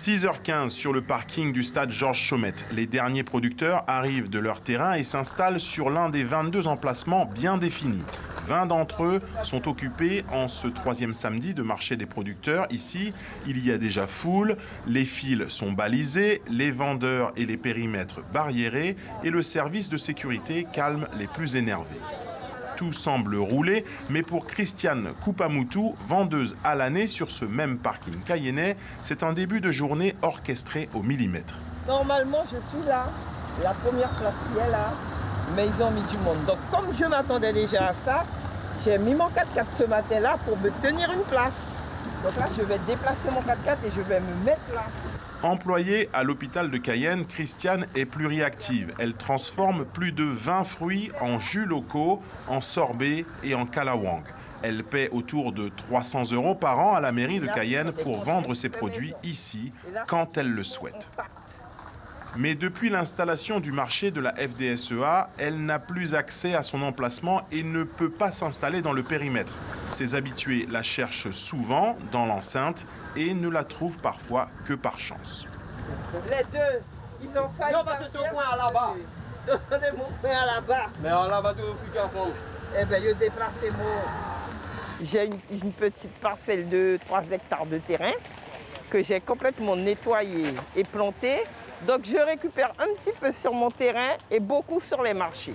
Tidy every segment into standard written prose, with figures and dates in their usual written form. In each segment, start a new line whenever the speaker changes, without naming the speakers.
6h15 sur le parking du stade Georges Chaumette. Les derniers producteurs arrivent de leur terrain et s'installent sur l'un des 22 emplacements bien définis. 20 d'entre eux sont occupés en ce 3e samedi de marché des producteurs. Ici, il y a déjà foule, les fils sont balisés, les vendeurs et les périmètres barriérés et le service de sécurité calme les plus énervés. Tout semble rouler, mais pour Christiane Koupamoutou, vendeuse à l'année sur ce même parking cayennais, c'est un début de journée orchestré au millimètre.
Normalement, je suis là, la première place qui est là, mais ils ont mis du monde. Donc, comme je m'attendais déjà à ça, j'ai mis mon 4x4 ce matin-là pour me tenir une place. Donc là, je vais déplacer mon 4x4 et je vais me mettre là.
Employée à l'hôpital de Cayenne, Christiane est pluriactive. Elle transforme plus de 20 fruits en jus locaux, en sorbet et en kalawang. Elle paie autour de 300 € par an à la mairie de Cayenne pour vendre ses produits ici quand elle le souhaite. Mais depuis l'installation du marché de la FDSEA, elle n'a plus accès à son emplacement et ne peut pas s'installer dans le périmètre. Ses habitués la cherchent souvent dans l'enceinte et ne la trouvent parfois que par chance.
Les deux, ils ont failli.
Non, parce que c'est au coin là-bas.
Donnez mon coin là-bas.
Mais là-bas, tu veux faire quoi?
Eh bien, je déplace mon. J'ai une petite parcelle de 3 hectares de terrain que j'ai complètement nettoyée et plantée. Donc je récupère un petit peu sur mon terrain et beaucoup sur les marchés.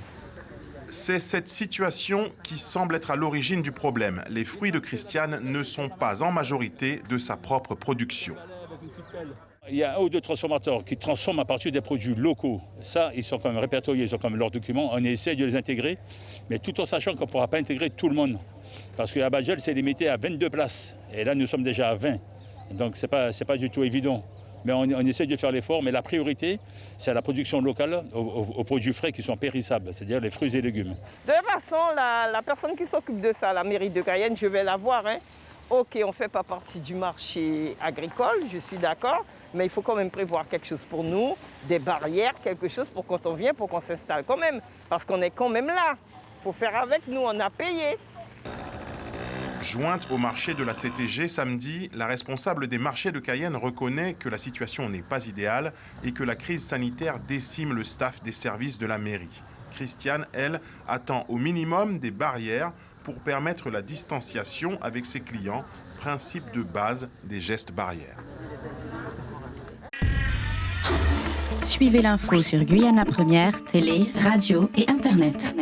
C'est cette situation qui semble être à l'origine du problème. Les fruits de Christiane ne sont pas en majorité de sa propre production.
Il y a un ou deux transformateurs qui transforment à partir des produits locaux. Ça, ils sont quand même répertoriés, ils ont quand même leurs documents. On essaie de les intégrer, mais tout en sachant qu'on ne pourra pas intégrer tout le monde. Parce qu'à Badjel, c'est limité à 22 places. Et là, nous sommes déjà à 20. Donc, ce n'est pas du tout évident. Mais on essaie de faire l'effort, mais la priorité, c'est la production locale aux produits frais qui sont périssables, c'est-à-dire les fruits et légumes.
De toute façon, la personne qui s'occupe de ça, la mairie de Cayenne, je vais la voir. Hein. Ok, on ne fait pas partie du marché agricole, je suis d'accord, mais il faut quand même prévoir quelque chose pour nous, des barrières, quelque chose pour quand on vient, pour qu'on s'installe quand même, parce qu'on est quand même là. Il faut faire avec nous, on a payé.
Jointe au marché de la CTG samedi, la responsable des marchés de Cayenne reconnaît que la situation n'est pas idéale et que la crise sanitaire décime le staff des services de la mairie. Christiane, elle, attend au minimum des barrières pour permettre la distanciation avec ses clients, principe de base des gestes barrières.
Suivez l'info sur Guyana Première, télé, radio et Internet.